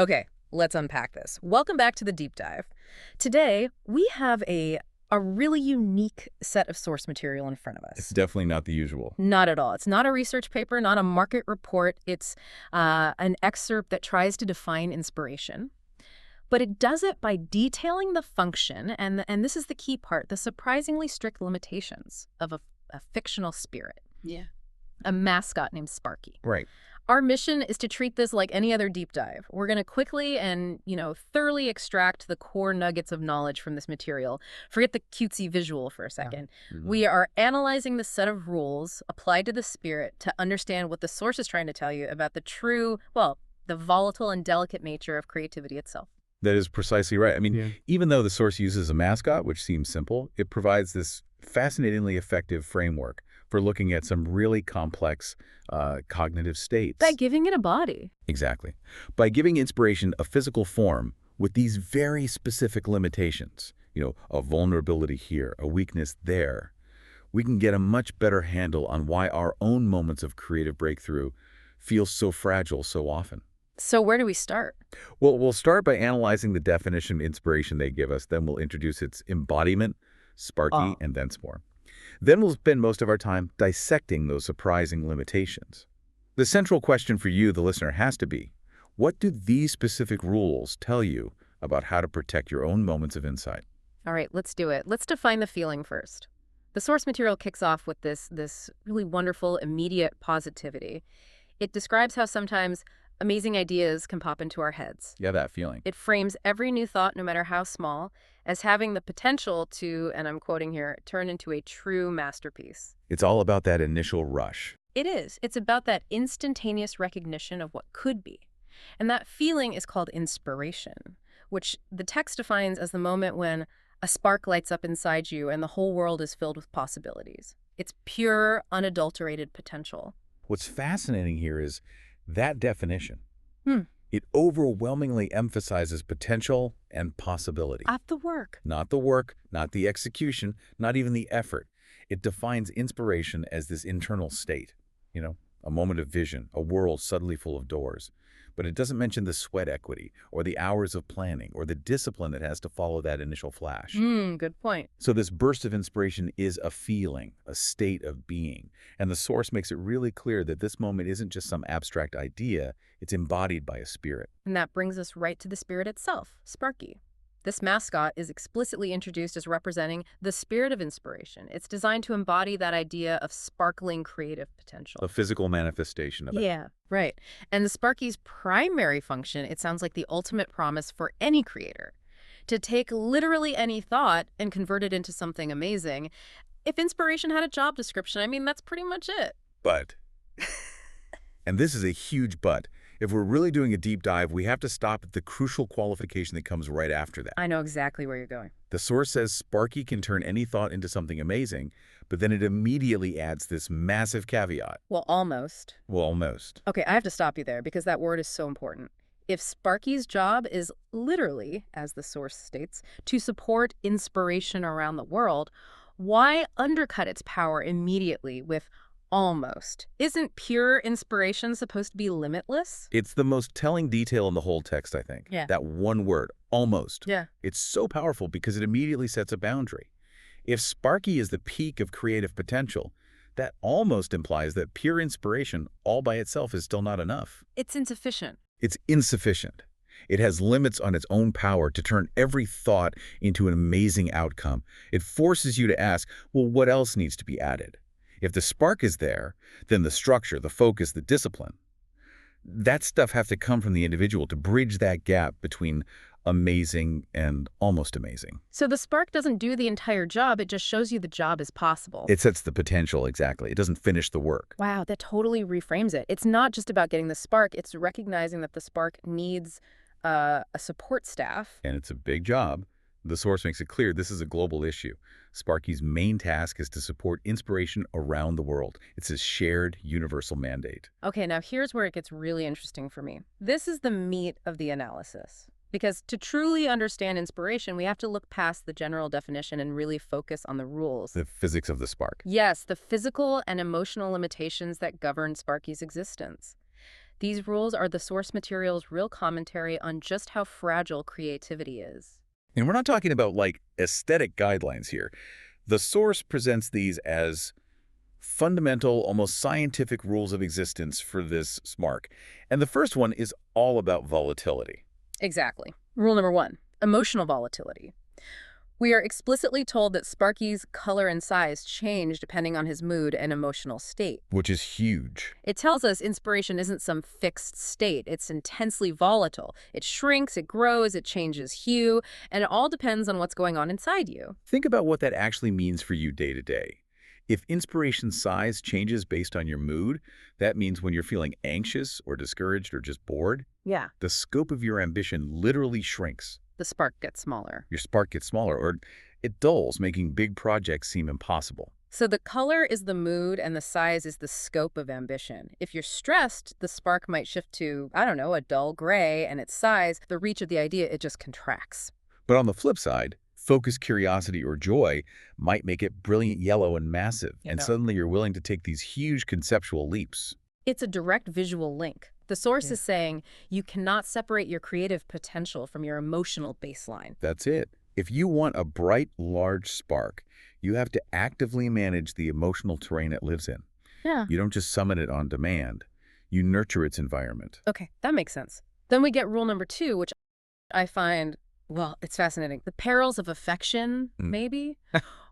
Okay, let's unpack this. Welcome back to the deep dive. Today, we have a really unique set of source material in front of It's us. definitely not the usual. Not at all. It's not a research paper, not a market report. It's an excerpt that tries to define inspiration. But it does it by detailing the function, and this is the key part, the surprisingly strict limitations of a fictional spirit, Yeah. a mascot named Sparky. Right. Our mission is to treat this like any other deep dive. We're going to quickly and, thoroughly extract the core nuggets of knowledge from this material. Forget the cutesy visual for a second. We are analyzing the set of rules applied to the spirit to understand what the source is trying to tell you about the true, well, the volatile and delicate nature of creativity itself. That is precisely right. I mean, Yeah. even though the source uses a mascot, which seems simple, it provides this fascinatingly effective framework for looking at some really complex cognitive states. By giving it a body. Exactly. By giving inspiration a physical form with these very specific limitations, a vulnerability here, a weakness there, we can get a much better handle on why our own moments of creative breakthrough feel so fragile so often. So where do we start? Well, we'll start by analyzing the definition of inspiration they give us, then we'll introduce its embodiment, Sparky, and then some more. Then we'll spend most of our time dissecting those surprising limitations. The central question for you, the listener, has to be, what do these specific rules tell you about how to protect your own moments of insight? All right, let's do it. Let's define the feeling first. The source material kicks off with this really wonderful, immediate positivity. It describes how sometimes amazing ideas can pop into our heads. Yeah, that feeling. It frames every new thought, no matter how small, as having the potential to, and I'm quoting here, turn into a true masterpiece. It's all about that initial rush. It is. It's about that instantaneous recognition of what could be. And that feeling is called inspiration, which the text defines as the moment when a spark lights up inside you and the whole world is filled with possibilities. It's pure, unadulterated potential. What's fascinating here is that definition. Hmm. It overwhelmingly emphasizes potential and possibility. At the work. Not the work, not the execution, not even the effort. It defines inspiration as this internal state, a moment of vision, a world suddenly full of doors. But it doesn't mention the sweat equity or the hours of planning or the discipline that has to follow that initial flash. Good point. So this burst of inspiration is a feeling, a state of being. And the source makes it really clear that this moment isn't just some abstract idea, it's embodied by a spirit. And that brings us right to the spirit itself, Sparky. This mascot is explicitly introduced as representing the spirit of inspiration. It's designed to embody that idea of sparkling creative potential. A physical manifestation of it. Yeah, right. And the Sparky's primary function, it sounds like the ultimate promise for any creator, to take literally any thought and convert it into something amazing. If inspiration had a job description, that's pretty much it. But, and this is a huge but, if we're really doing a deep dive, we have to stop at the crucial qualification that comes right after that. I know exactly where you're going. The source says Sparky can turn any thought into something amazing, but then it immediately adds this massive caveat. Well, almost. Well, almost. Okay, I have to stop you there because that word is so important. If Sparky's job is literally, as the source states, to support inspiration around the world, why undercut its power immediately with almost? Isn't pure inspiration supposed to be limitless? It's the most telling detail in the whole text, I think. Yeah. That one word, almost. Yeah. It's so powerful because it immediately sets a boundary. If Sparky is the peak of creative potential, that almost implies that pure inspiration all by itself is still not enough. It's insufficient. It's insufficient. It has limits on its own power to turn every thought into an amazing outcome. It forces you to ask, well, what else needs to be added? If the spark is there, then the structure, the focus, the discipline, that stuff has to come from the individual to bridge that gap between amazing and almost amazing. So the spark doesn't do the entire job, it just shows you the job is possible. It sets the potential, exactly. It doesn't finish the work. Wow, that totally reframes it. It's not just about getting the spark, it's recognizing that the spark needs a support staff. And it's a big job. The source makes it clear this is a global issue. Sparky's main task is to support inspiration around the world. It's his shared universal mandate. Okay, now here's where it gets really interesting for me. This is the meat of the analysis. Because to truly understand inspiration, we have to look past the general definition and really focus on the rules. The physics of the spark. Yes, the physical and emotional limitations that govern Sparky's existence. These rules are the source material's real commentary on just how fragile creativity is. And we're not talking about, like, aesthetic guidelines here. The source presents these as fundamental, almost scientific rules of existence for this spark. And the first one is all about volatility. Exactly. Rule number 1, emotional volatility. We are explicitly told that Sparky's color and size change depending on his mood and emotional state. Which is huge. It tells us inspiration isn't some fixed state. It's intensely volatile. It shrinks, it grows, it changes hue, and it all depends on what's going on inside you. Think about what that actually means for you day to day. If inspiration size changes based on your mood, that means when you're feeling anxious or discouraged or just bored, Yeah. the scope of your ambition literally shrinks. The spark gets smaller. Your spark gets smaller, or it dulls, making big projects seem impossible. So the color is the mood and the size is the scope of ambition. If you're stressed, the spark might shift to, I don't know, a dull gray, and its size, the reach of the idea, it just contracts. But on the flip side, focused curiosity or joy might make it brilliant yellow and massive, and suddenly you're willing to take these huge conceptual leaps. It's a direct visual link. The source is saying you cannot separate your creative potential from your emotional baseline. That's it. If you want a bright, large spark, you have to actively manage the emotional terrain it lives in. Yeah. You don't just summon it on demand. You nurture its environment. Okay, that makes sense. Then we get rule number 2, which I find, well, it's fascinating. The perils of affection, maybe?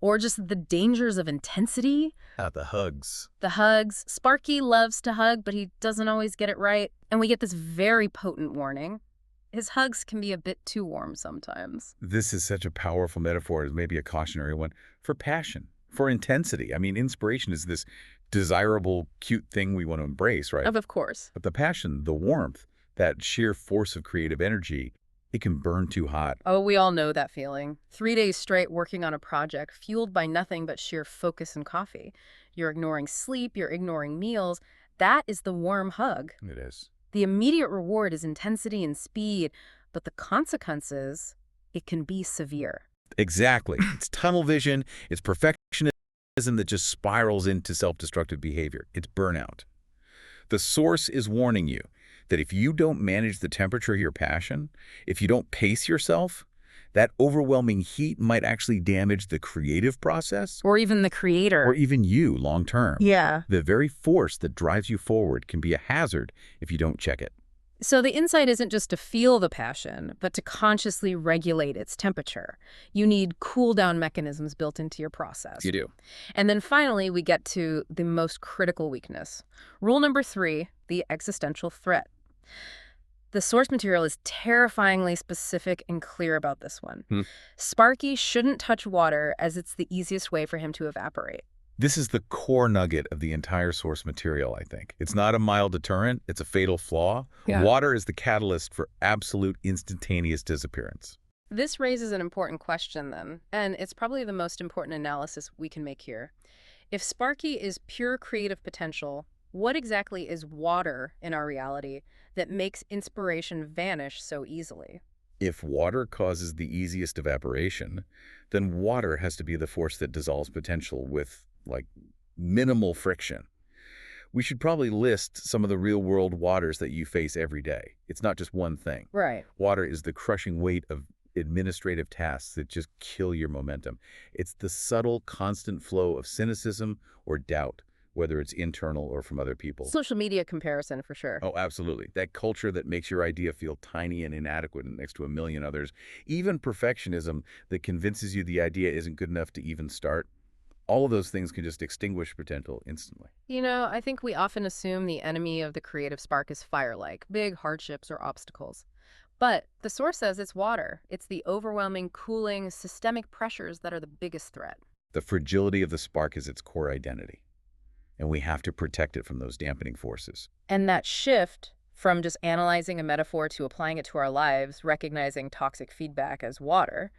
Or just the dangers of intensity. The hugs. The hugs. Sparky loves to hug, but he doesn't always get it right. And we get this very potent warning. His hugs can be a bit too warm sometimes. This is such a powerful metaphor, maybe a cautionary one, for passion, for intensity. I mean, inspiration is this desirable, cute thing we want to embrace, right? Of course. But the passion, the warmth, that sheer force of creative energy, it can burn too hot. Oh, we all know that feeling. 3 days straight working on a project, fueled by nothing but sheer focus and coffee. You're ignoring sleep, you're ignoring meals. That is the warm hug. It is. The immediate reward is intensity and speed, but the consequences, it can be severe. Exactly. It's tunnel vision, it's perfectionism that just spirals into self-destructive behavior. It's burnout. The source is warning you that if you don't manage the temperature of your passion, if you don't pace yourself, that overwhelming heat might actually damage the creative process. Or even the creator. Or even you long term. Yeah. The very force that drives you forward can be a hazard if you don't check it. So the insight isn't just to feel the passion, but to consciously regulate its temperature. You need cool-down mechanisms built into your process. You do. And then finally, we get to the most critical weakness. Rule number 3, the existential threat. The source material is terrifyingly specific and clear about this one. Sparky shouldn't touch water as it's the easiest way for him to evaporate. This is the core nugget of the entire source material, I think. It's not a mild deterrent, it's a fatal flaw. Yeah. Water is the catalyst for absolute instantaneous disappearance. This raises an important question then, and it's probably the most important analysis we can make here. If Sparky is pure creative potential, what exactly is water in our reality that makes inspiration vanish so easily? If water causes the easiest evaporation, then water has to be the force that dissolves potential with, like, minimal friction. We should probably list some of the real-world waters that you face every day. It's not just one thing. Right. Water is the crushing weight of administrative tasks that just kill your momentum. It's the subtle, constant flow of cynicism or doubt, whether it's internal or from other people. Social media comparison for sure. Oh, absolutely. That culture that makes your idea feel tiny and inadequate next to a million others. Even perfectionism that convinces you the idea isn't good enough to even start. All of those things can just extinguish potential instantly. You know, I think we often assume the enemy of the creative spark is fire-like, big hardships or obstacles. But the source says it's water. It's the overwhelming, cooling, systemic pressures that are the biggest threat. The fragility of the spark is its core identity, and we have to protect it from those dampening forces. And that shift from just analyzing a metaphor to applying it to our lives, recognizing toxic feedback as water,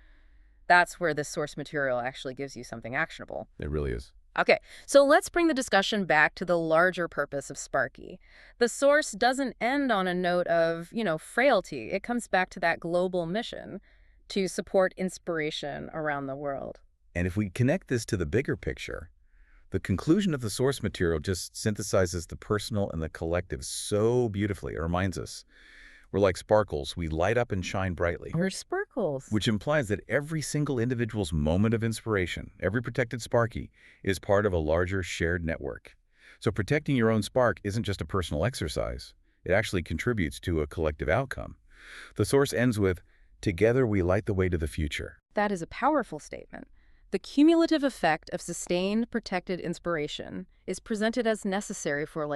that's where this source material actually gives you something actionable. It really is. Okay, so let's bring the discussion back to the larger purpose of Sparky. The source doesn't end on a note of, frailty. It comes back to that global mission to support inspiration around the world. And if we connect this to the bigger picture, The conclusion of the source material just synthesizes the personal and the collective so beautifully. It reminds us we're like sparkles. We light up and shine brightly, We're sparkles. which implies that every single individual's moment of inspiration, every protected Sparky, is part of a larger shared network. So protecting your own spark isn't just a personal exercise. It actually contributes to a collective outcome. The source ends with, "Together we light the way to the future." That is a powerful statement. The cumulative effect of sustained, protected inspiration is presented as necessary for,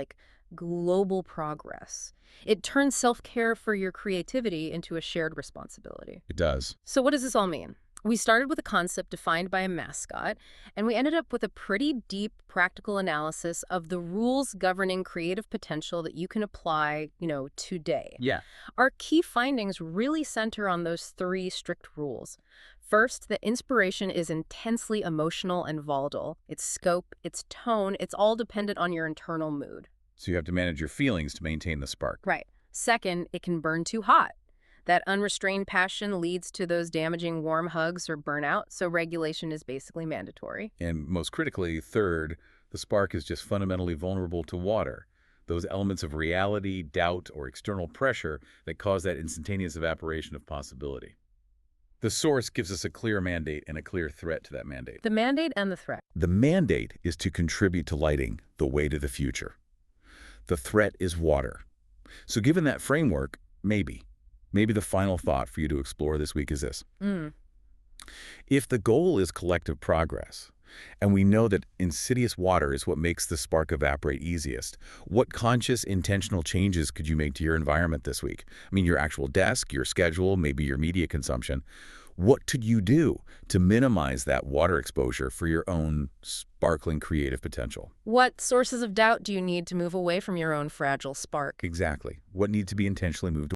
global progress. It turns self-care for your creativity into a shared responsibility. It does. So what does this all mean? We started with a concept defined by a mascot, and we ended up with a pretty deep practical analysis of the rules governing creative potential that you can apply, today. Yeah. Our key findings really center on those three strict rules. First, that inspiration is intensely emotional and volatile. Its scope, its tone, it's all dependent on your internal mood. So you have to manage your feelings to maintain the spark. Right. Second, it can burn too hot. That unrestrained passion leads to those damaging warm hugs or burnout, so regulation is basically mandatory. And most critically, third, the spark is just fundamentally vulnerable to water. Those elements of reality, doubt, or external pressure that cause that instantaneous evaporation of possibility. The source gives us a clear mandate and a clear threat to that mandate. The mandate and the threat. The mandate is to contribute to lighting the way to the future. The threat is water. So given that framework, maybe the final thought for you to explore this week is this. If the goal is collective progress, and we know that insidious water is what makes the spark evaporate easiest, what conscious, intentional changes could you make to your environment this week? I mean, your actual desk, your schedule, maybe your media consumption. What could you do to minimize that water exposure for your own sparkling creative potential? What sources of doubt do you need to move away from your own fragile spark? Exactly. What needs to be intentionally moved